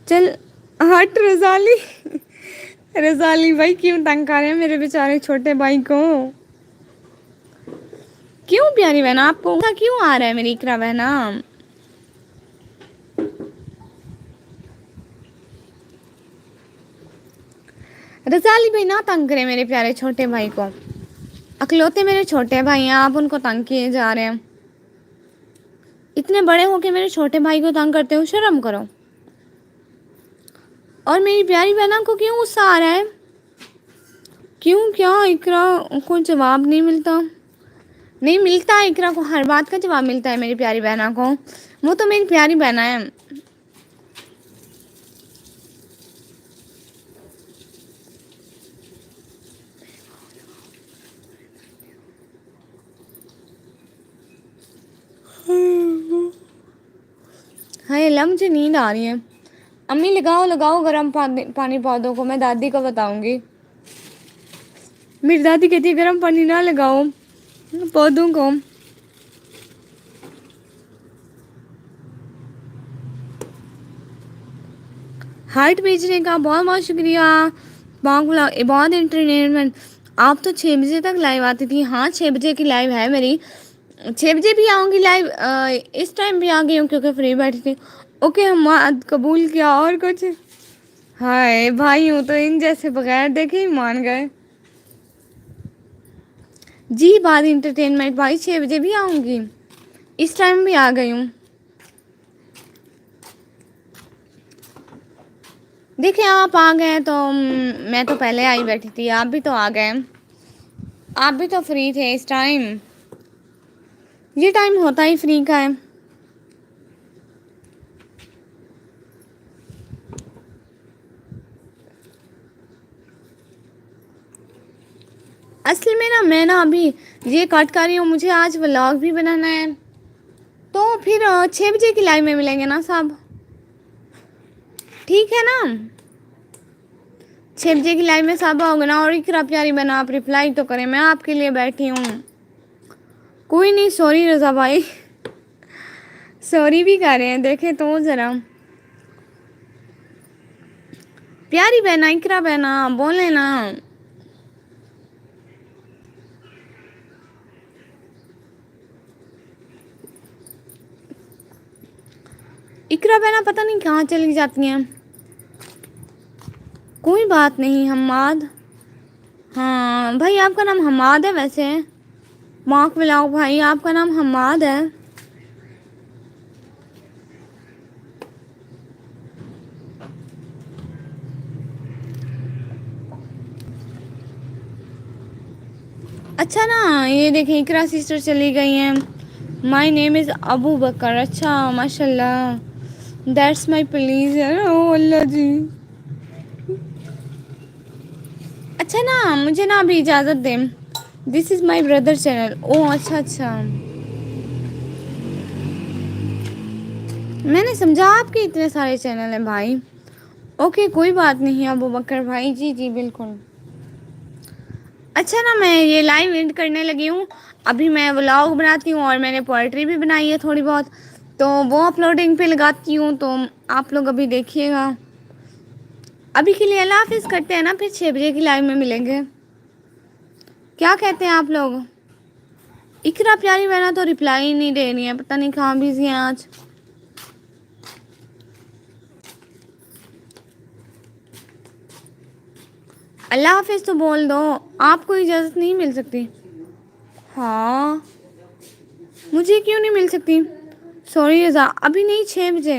चल हट रजाली। रजाली भाई क्यों तंग कर रहे हैं मेरे बेचारे छोटे भाई को? क्यों प्यारी बहना, आपको गुस्सा क्यों आ रहा है मेरी इकरा बहना? रजाली भाई ना तंग करे मेरे प्यारे छोटे भाई को। अकलौते मेरे छोटे भाई हैं, आप उनको तंग किए जा रहे हैं। इतने बड़े होके मेरे छोटे भाई को तंग करते हो, शर्म करो। और मेरी प्यारी बहना को क्यों गुस्सा आ रहा है? क्यों, क्या इकरा को जवाब नहीं मिलता? नहीं मिलता है, इकरा को हर बात का जवाब मिलता है मेरी प्यारी बहना को। वो तो मेरी प्यारी बहना है। हाय अल्लाह, मुझे नींद आ रही है। अम्मी लगाओ लगाओ गर्म पानी पौधों को, मैं दादी को बताऊंगी। मेरी दादी कहती है गर्म पानी ना लगाओ पौधों को। हार्ट भेजने का बहुत बहुत शुक्रिया। बहुत इंटरटेनमेंट। आप तो 6 बजे तक लाइव आती थी। हाँ 6 बजे की लाइव है मेरी। 6 बजे भी आऊँगी लाइव। इस टाइम भी आ गई हूँ क्योंकि फ्री बैठी थी। ओके हम कबूल किया। और कुछ? हाय भाई हूँ तो इन जैसे बगैर देखे ही मान गए। जी बाद इंटरटेनमेंट भाई 6 बजे भी आऊँगी, इस टाइम भी आ गई हूँ। देखिए आप आ गए तो मैं तो पहले आई बैठी थी, आप भी तो आ गए। आप भी तो फ्री थे इस टाइम। ये टाइम होता ही फ्री का है। असल में ना मैं ना अभी ये कट कर रही हूँ, मुझे आज व्लॉग भी बनाना है। तो फिर 6 बजे की लाइव में मिलेंगे ना सब, ठीक है ना? 6 बजे की लाइव में सब आओगे ना। और इकरा प्यारी बना आप रिप्लाई तो करें, मैं आपके लिए बैठी हूँ। कोई नहीं, सॉरी रज़ा भाई। सॉरी भी कर रहे हैं, देखे तो ज़रा। प्यारी बहना इकरा बहना बोले ना। इकरा बहना पता नहीं कहाँ चली जाती हैं। कोई बात नहीं हम्माद। हाँ भाई आपका नाम हम्माद है वैसे। मार्क मिलाओ भाई, आपका नाम हम्माद है। अच्छा ना, ये देखिए इकरा सिस्टर चली गई हैं। माय नेम इज़ अबू बकर। अच्छा माशाल्लाह, दैट्स माय प्लीज यार, ओ अल्लाह जी। अच्छा ना, मुझे ना अभी इजाज़त दें। This is my brother channel. ओह अच्छा अच्छा, मैंने समझा आपके इतने सारे चैनल हैं भाई। ओके कोई बात नहीं अबू बकर भाई, जी जी बिल्कुल। अच्छा ना, मैं ये लाइव एंड करने लगी हूँ। अभी मैं व्लॉग बनाती हूँ और मैंने पोइट्री भी बनाई है थोड़ी बहुत, तो वो अपलोडिंग पे लगाती हूँ, तो आप लोग अभी देखिएगा। अभी के लिए अल्लाह हाफिज़ करते हैं ना, फिर 6 बजे की लाइव में मिलेंगे। क्या कहते हैं आप लोग? इकरा प्यारी बहना तो रिप्लाई ही नहीं दे रही है, पता नहीं कहाँ बिजी हैं आज। अल्लाह हाफिज़ तो बोल दो, आपको इजाज़त नहीं मिल सकती? हाँ, मुझे क्यों नहीं मिल सकती? सॉरी रज़ा, अभी नहीं, 6 बजे।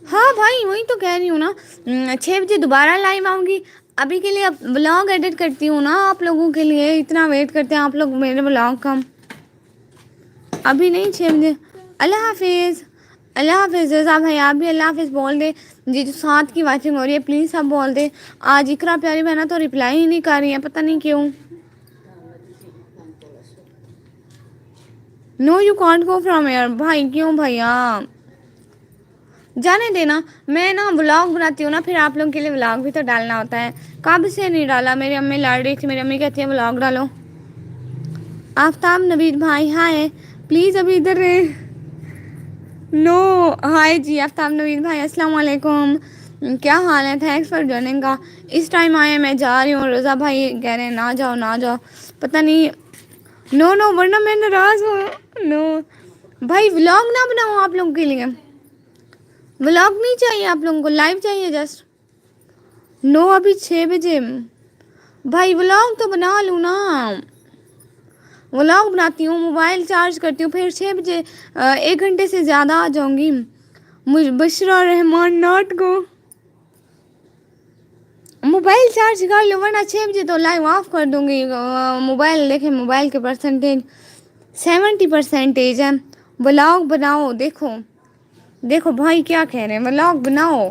हाँ भाई, वही तो कह रही हूँ ना, 6 बजे दोबारा लाइव आऊँगी। अभी के लिए अब व्लॉग एडिट करती हूँ ना, आप लोगों के लिए इतना वेट करते हैं आप लोग मेरे व्लॉग का। अभी नहीं, 6 बजे। अल्लाह हाफिज़, अल्लाह हाफिज़। रज़ा भाई आप भी अल्लाह हाफिज़ बोल दे। जी जो 7 की वाचिंग हो रही है प्लीज़ सब बोल दे। आज इकरा प्यारी बहना तो रिप्लाई ही नहीं कर रही है, पता नहीं क्यों। No you can't go from air. भाई क्यों भैया, जाने देना। मैं ना व्लॉग बनाती हूँ ना, फिर आप लोगों के लिए व्लॉग भी तो डालना होता है। कब से नहीं डाला, मेरी अम्मी लड़ रही थी, मेरी अम्मी कहती है व्लॉग डालो। आफ्ताब नवीद भाई हाय, प्लीज़ अभी इधर रहे। नो, हाय जी आफ्ताब नवीद भाई, अस्सलाम वालेकुम, क्या हाल है? थैंक्स फॉर ज्वाइनिंग का। इस टाइम आए, मैं जा रही हूँ। रज़ा भाई कह रहे हैं ना जाओ ना जाओ, पता नहीं। नो नो, वरना मैं नाराज़ हूँ। नो भाई, व्लॉग ना बनाऊँ आप लोगों के लिए? व्लॉग नहीं चाहिए आप लोगों को, लाइव चाहिए जस्ट। नो अभी 6 बजे। भाई व्लॉग तो बना लूँ ना, व्लॉग बनाती हूँ, मोबाइल चार्ज करती हूँ, फिर 6 बजे 1 घंटे से ज़्यादा आ जाऊँगी। मुझ बशरा रहमान नॉट को मोबाइल चार्ज कर लो, वरना 6 बजे तो लाइव ऑफ कर दूँगी। मोबाइल देखें, मोबाइल के परसेंटेज 70% है। व्लॉग बनाओ, देखो देखो भाई क्या कह रहे हैं, व्लॉग बनाओ।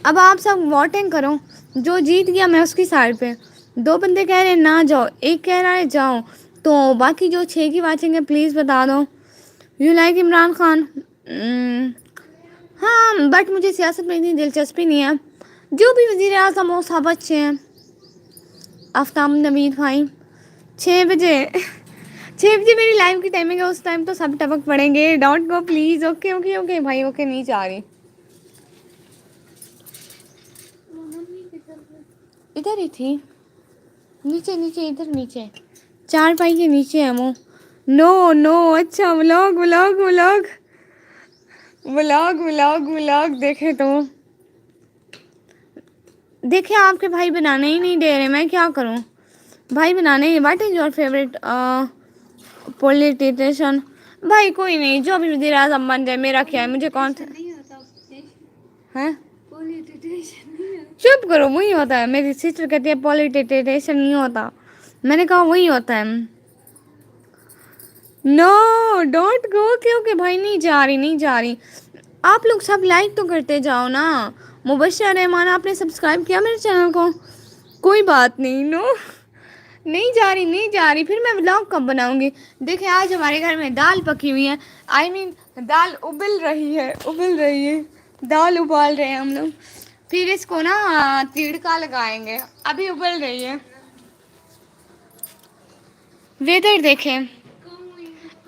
अब आप सब वोटिंग करो, जो जीत गया मैं उसकी साइड पे। 2 बंदे कह रहे हैं ना जाओ, एक कह रहा है जाओ, तो बाकी जो 6 की वाचिंग है प्लीज़ बता दो। You like Imran Khan? हाँ बट मुझे सियासत में इतनी दिलचस्पी नहीं है। जो भी वज़ीर आज़म हो सब अच्छे हैं। आफ्ताब नवीद भाई 6 बजे 6 बजे मेरी लाइव की टाइमिंग है, उस टाइम तो सब टपक पड़ेंगे। Don't go please. Okay okay okay भाई, ओके नहीं जा रही। इधर ही थी, नीचे नीचे, इधर नीचे, 4 पाई के नीचे है वो। नो नो, अच्छा vlog vlog vlog vlog vlog vlog देखे तो देखे, आपके भाई बनाने ही नहीं दे रहे, मैं क्या करूं? भाई बनाने, what is your favourite politician? भाई कोई नहीं, जो भी वज़ीर आज़म बन जाए मेरा क्या है, मुझे कौन सा है। चुप करो, वही होता है। मेरी सिस्टर कहती है पॉलिटिशियन नहीं होता, मैंने कहा वही होता है। नो डोंट गो, क्योंकि भाई नहीं जा रही, नहीं जा रही। आप लोग सब लाइक तो करते जाओ ना। मुबश्शिर रहमान आपने सब्सक्राइब किया मेरे चैनल को? कोई बात नहीं। नो नहीं जा रही, नहीं जा रही, फिर मैं व्लॉग कब बनाऊंगी? देखिए आज हमारे घर में दाल पकी हुई है, आई मीन दाल उबल रही है, उबल रही है, दाल उबाल रहे हैं हम लोग। फिर इसको ना तिड़का लगाएंगे, अभी उबल रही है। वेदर देखें,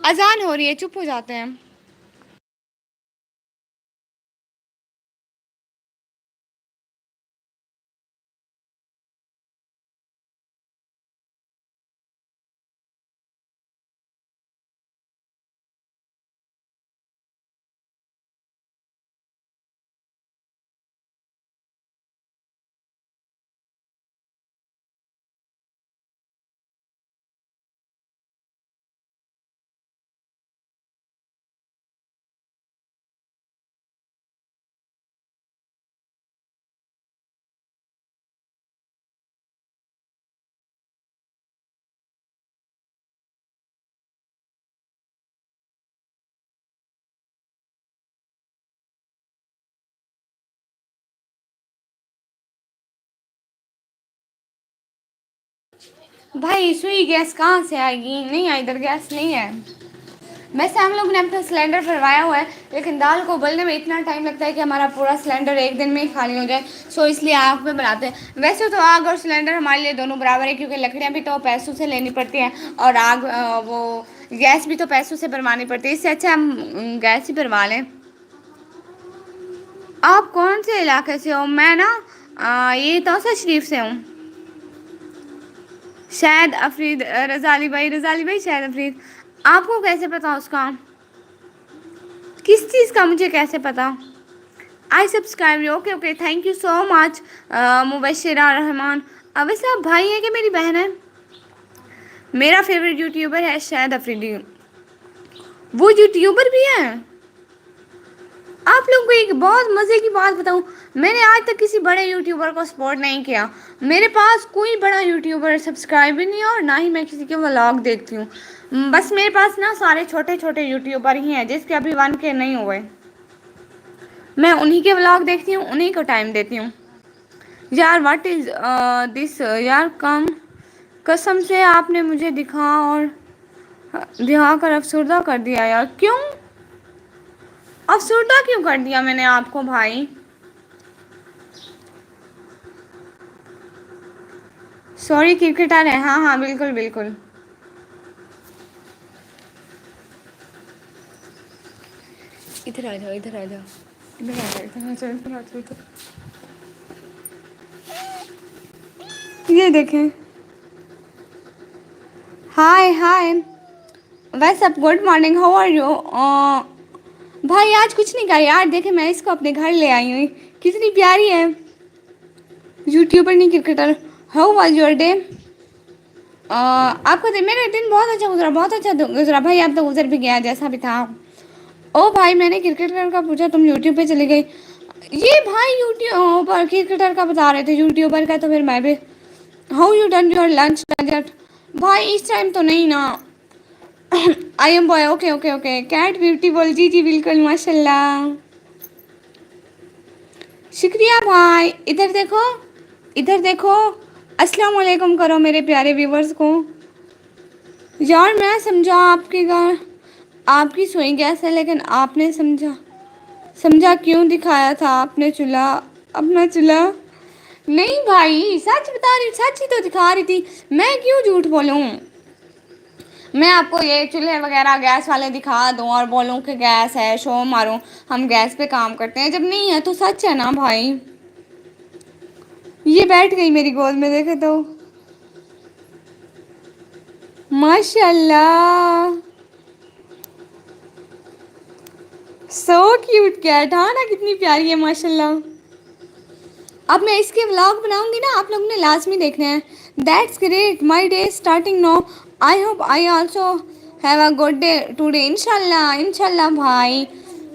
अजान हो रही है, चुप हो जाते हैं। भाई सुई गैस कहाँ से आएगी? नहीं है, इधर गैस नहीं है। वैसे हम लोग ने अपना सिलेंडर भरवाया हुआ है, लेकिन दाल को उबलने में इतना टाइम लगता है कि हमारा पूरा सिलेंडर एक दिन में ही खाली हो जाए। सो इसलिए आग पे बनाते हैं। वैसे तो आग और सिलेंडर हमारे लिए दोनों बराबर है, क्योंकि लकड़ियाँ भी तो पैसों से लेनी पड़ती हैं, और आग वो गैस भी तो पैसों से भरवानी पड़ती है। इससे अच्छा हम गैस ही भरवा लें। आप कौन से इलाके से हो? मैं ना ये तौसा शरीफ से हूँ। शायद अफरीद, रज़ा अली भाई शायद अफरीद। आपको कैसे पता उसका? किस चीज़ का मुझे कैसे पता? I subscribe you. Okay okay, thank you so much Mubashira Rahman. अब वैसे आप भाई हैं कि मेरी बहन है? मेरा फेवरेट यूट्यूबर है शायद अफरीदी। वो यूट्यूबर भी है? आप लोगों को एक बहुत मज़े की बात बताऊं, मैंने आज तक किसी बड़े यूट्यूबर को सपोर्ट नहीं किया। मेरे पास कोई बड़ा यूट्यूबर सब्सक्राइब ही नहीं है, और ना ही मैं किसी के व्लॉग देखती हूँ। बस मेरे पास ना सारे छोटे छोटे यूट्यूबर ही हैं जिसके अभी 1K नहीं हुए। मैं उन्हीं के व्लॉग देखती हूँ, उन्हीं को टाइम देती हूँ। यार व्हाट इज़ दिस यार, कम कसम से आपने मुझे दिखाकर अफसरदा कर दिया यार। क्यों अफसरदा क्यों कर दिया मैंने आपको भाई? सॉरी, क्रिकेटर है। हाँ हाँ, बिल्कुल बिल्कुल। इधर आ जाओ, इधर आ जाओ, इधर आ जाओ, इधर आ जाओ, इधर आ जाओ, इधर। ये देखें। हाय हाय, वैसे अब good morning, how are you? भाई आज कुछ नहीं कहा यार। देखे, मैं इसको अपने घर ले आई हूँ। कितनी प्यारी है। यूट्यूबर नहीं, cricketer. How was your day? आपका दिन, मेरा दिन बहुत अच्छा गुजरा, बहुत अच्छा गुजरा भाई। आप तो गुजर भी गया जैसा भी था। ओ भाई, मैंने क्रिकेटर का पूछा, तुम यूट्यूब पे चली गई। ये भाई यूट्यूबर क्रिकेटर का बता रहे थे, यूट्यूबर का तो फिर मैं भी। How you done your lunch budget? भाई इस टाइम तो नहीं ना। I am boy. Okay okay okay, cat beautiful. जी जी बिल्कुल, माशाल्लाह। शुक्रिया भाई। इधर देखो, इधर देखो। अस्सलाम वालेकुम करो मेरे प्यारे व्यूवर्स को। यार मैं समझा आपके घर आपकी सुई गैस है, लेकिन आपने समझा समझा क्यों दिखाया था आपने चूल्हा, अपना चूल्हा? नहीं भाई, सच बता रही, सच ही तो दिखा रही थी। मैं क्यों झूठ बोलूं? मैं आपको ये चूल्हे वगैरह गैस वाले दिखा दूं और बोलूं कि गैस है, शो मारूं हम गैस पे काम करते हैं, जब नहीं है तो सच है ना भाई। ये बैठ गई मेरी गोद में, देखे तो। माशाल्लाह, सो क्यूट कैट। हाँ ना, कितनी प्यारी है माशाल्लाह। अब मैं इसके व्लॉग बनाऊंगी ना, आप लोगों ने लाजमी देखने हैं। That's great, my day starting no. I hope I also have a good day today. इंशाल्लाह इंशाल्लाह भाई।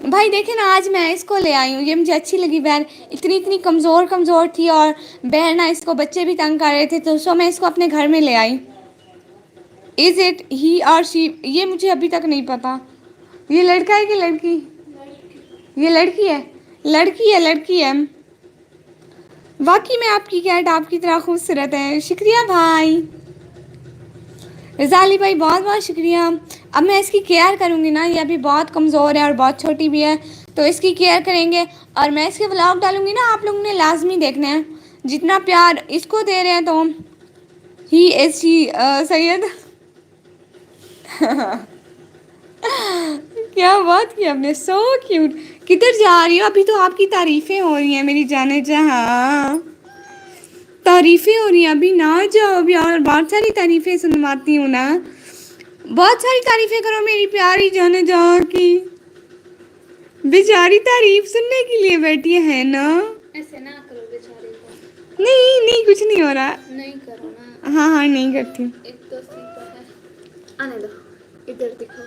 भाई देखे ना, आज मैं इसको ले आई हूँ, ये मुझे अच्छी लगी बहन। इतनी इतनी कमज़ोर कमज़ोर थी, और बहन ना इसको बच्चे भी तंग कर रहे थे, तो सो मैं इसको अपने घर में ले आई। इज़ इट ही और शी? ये मुझे अभी तक नहीं पता। ये लड़का है कि लड़की? ये लड़की है, लड़की है, लड़की है। वाकई में आपकी कैट आपकी तरह खूबसूरत है। शुक्रिया भाई। रज़ा अली भाई बहुत बहुत शुक्रिया। अब मैं इसकी केयर करूँगी ना, ये अभी बहुत कमज़ोर है और बहुत छोटी भी है, तो इसकी केयर करेंगे। और मैं इसके व्लॉग डालूँगी ना, आप लोगों ने लाजमी देखने हैं। जितना प्यार इसको दे रहे हैं तो ही इज़ शी सैयद। क्या बात की आपने, सो क्यूट। किधर जा रही हो? अभी तो आपकी तारीफ़ें हो रही हैं मेरी जाने जहाँ। तारीफ़ें हो रही हैं, अभी ना जाओ, अभी और बहुत सारी तारीफ़ें सुनवाती हूँ ना। बहुत सारी तारीफ़ें करो मेरी प्यारी जाने जहाँ की। बेचारी तारीफ सुनने के लिए बैठी है ना। ऐसे ना करो बेचारे को। नहीं नहीं, कुछ नहीं हो रहा। नहीं करो ना। हाँ हाँ, नहीं करती। एक तो सीधा है, आने दो, इधर दिखो,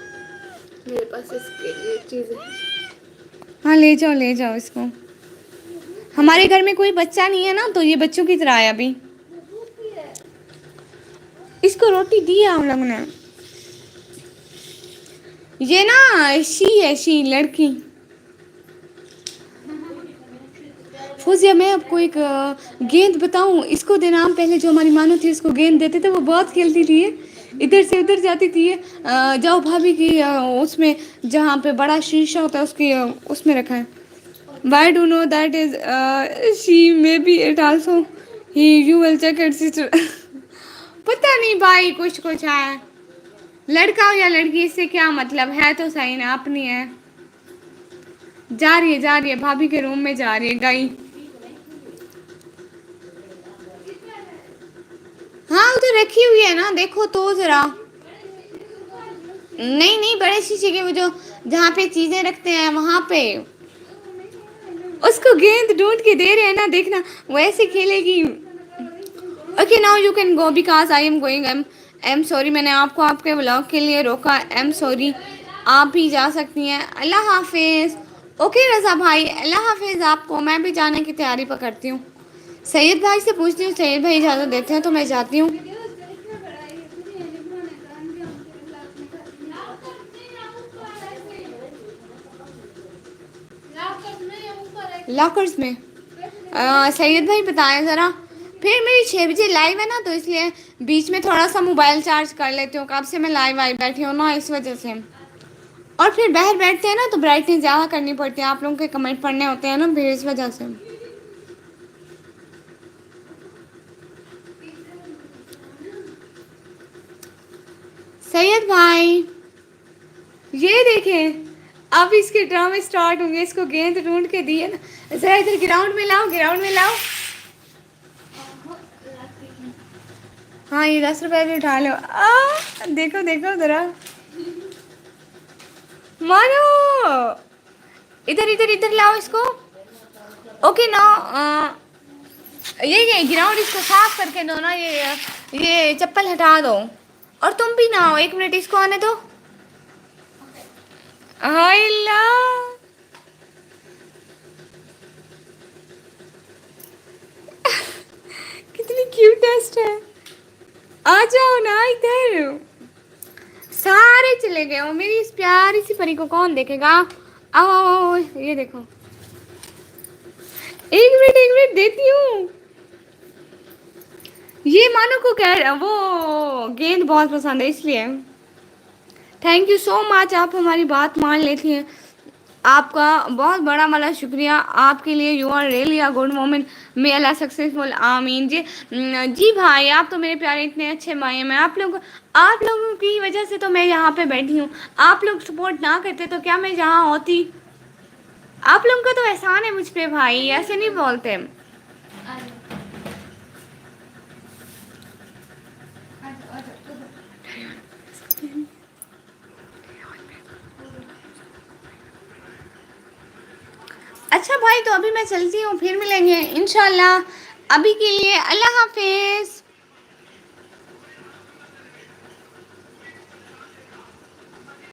मेरे पास इसके लिए चीज़ें हैं। हाँ ले जाओ इसको। हमारे घर में कोई बच्चा नहीं है ना, तो ये बच्चों की तरह है अभी। इसको रोटी दी है हम लोगों ने। ये ना शी है, शी लड़की। फौजिया, मैं आपको एक गेंद बताऊं, इसको देना। हम पहले जो हमारी मानो थी उसको गेंद देते थे, वो बहुत खेलती थी ये, इधर से उधर जाती थी ये। जाओ भाभी की उसमें जहाँ पे बड़ा शीशा होता है उसकी उसमें रखा है। Why do know that is she maybe it also he you will check it sister। पता नहीं भाई, कुछ कुछ है। लड़का हो या लड़की इससे क्या मतलब है, तो सही ना अपनी है। जा रही है भाभी के रूम में जा रही है गई। हाँ उधर रखी हुई है ना, देखो तो जरा। नहीं नहीं, बड़े शीशे के वो जो जहाँ पे चीजें रखते हैं वहां पे। उसको गेंद ढूंढ के दे रहे हैं ना, देखना वैसे खेलेगी। Okay now you can go because I am going. I am sorry, मैंने आपको आपके व्लॉग के लिए रोका। आई एम सॉरी, आप भी जा सकती हैं। अल्लाह हाफिज। ओके रज़ा भाई, अल्लाह हाफिज आपको। मैं भी जाने की तैयारी पकड़ती हूँ। सैयद भाई से पूछती हूँ, सैयद भाई इजाज़त देते हैं तो मैं जाती हूँ। लॉकर्स में। सैयद भाई बताएं ज़रा। फिर मेरी 6 बजे लाइव है ना, तो इसलिए बीच में थोड़ा सा मोबाइल चार्ज कर लेती हूँ। कब से मैं लाइव आई बैठी हूँ ना, इस वजह से। और फिर बाहर बैठते हैं ना तो ब्राइटनेस ज़्यादा करनी पड़ती है, आप लोगों के कमेंट पढ़ने होते हैं ना, फिर इस वजह से। सैयद भाई ये देखें, अब इसके ड्रामे स्टार्ट होंगे। इसको गेंद ढूंढ के दिए ना, जरा इधर ग्राउंड में लाओ, ग्राउंड में लाओ। हाँ ये 10 रुपए भी उठा लो। देखो देखो जरा, मानो। इधर इधर इधर लाओ इसको। ओके ना, ये ग्राउंड इसको साफ करके दो ना, ये चप्पल हटा दो। और तुम भी ना आओ, 1 मिनट इसको आने दो। हाय अल्लाह, कितनी क्यूटेस्ट है। आ जाओ ना इधर। सारे चले गए हो, मेरी इस प्यारी सी परी को कौन देखेगा। आओ आओ आओ, ये देखो। 1 मिनट देती हूँ। ये मानो को कह वो गेंद बहुत पसंद है इसलिए। थैंक यू सो मच, आप हमारी बात मान लेती हैं। आपका बहुत बड़ा वाला शुक्रिया। आपके लिए you are really a good moment. May अल्लाह सक्सेसफुल आमीन जी। जी भाई, आप तो मेरे प्यारे इतने अच्छे भाई हैं। मैं आप लोगों की वजह से तो मैं यहाँ पे बैठी हूँ। आप लोग सपोर्ट ना करते तो क्या मैं यहाँ होती। आप लोगों का तो एहसान है मुझ पे भाई, ऐसे नहीं बोलते। अच्छा भाई, तो अभी मैं चलती हूँ, फिर मिलेंगे इंशाल्लाह। अभी के लिए अल्लाह हाफिज।